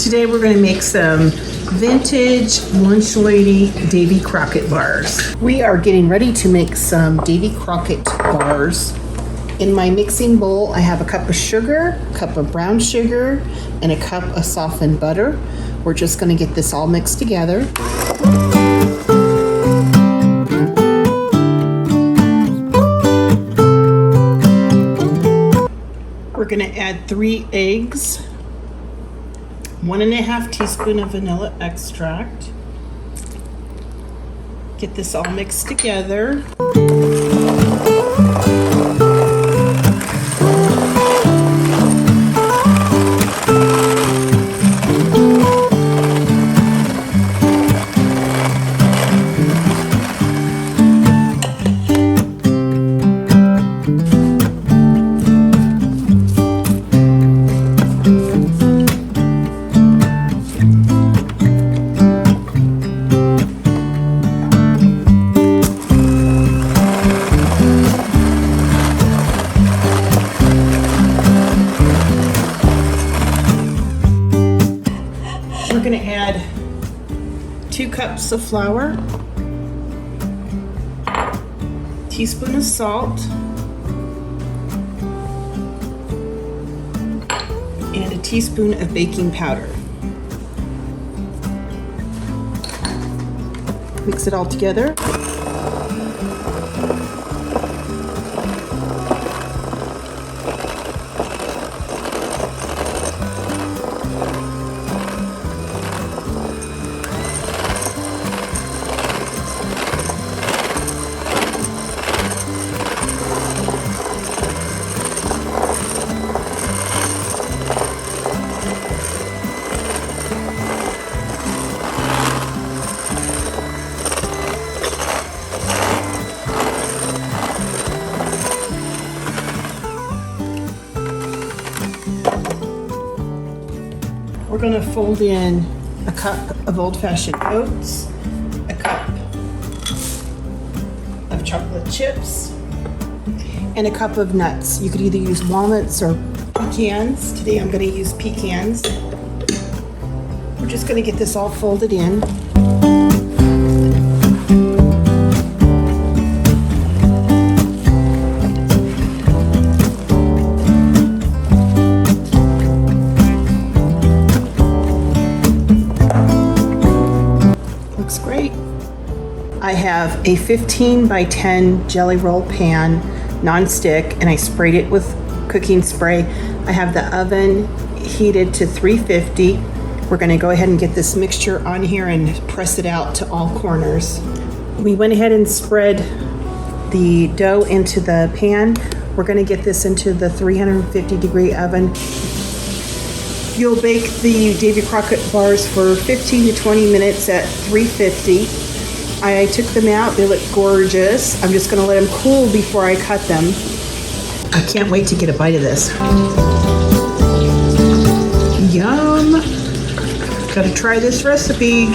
Today we're going to make some vintage lunch lady Davy Crockett bars. We are getting ready to make some Davy Crockett bars. In my mixing bowl, I have a cup of sugar, a cup of brown sugar, and a cup of softened butter. We're just going to get this all mixed together. We're going to add 3 eggs, 1½ teaspoon of vanilla extract. Get this all mixed together. We're going to add 2 cups of flour, teaspoon of salt, and a teaspoon of baking powder. Mix it all together. We're going to fold in a cup of old-fashioned oats, a cup of chocolate chips, and a cup of nuts. You could either use walnuts or pecans. Today I'm going to use pecans. We're just going to get this all folded in. Looks great. I have a 15 by 10 jelly roll pan, non-stick, and I sprayed it with cooking spray. I have the oven heated to 350. We're going to go ahead and get this mixture on here and press it out to all corners. We went ahead and spread the dough into the pan. We're going to get this into the 350-degree oven. You'll bake the Davy Crockett bars for 15 to 20 minutes at 350. I took them out. They look gorgeous. I'm just going to let them cool before I cut them. I can't wait to get a bite of this. Yum! Gotta try this recipe.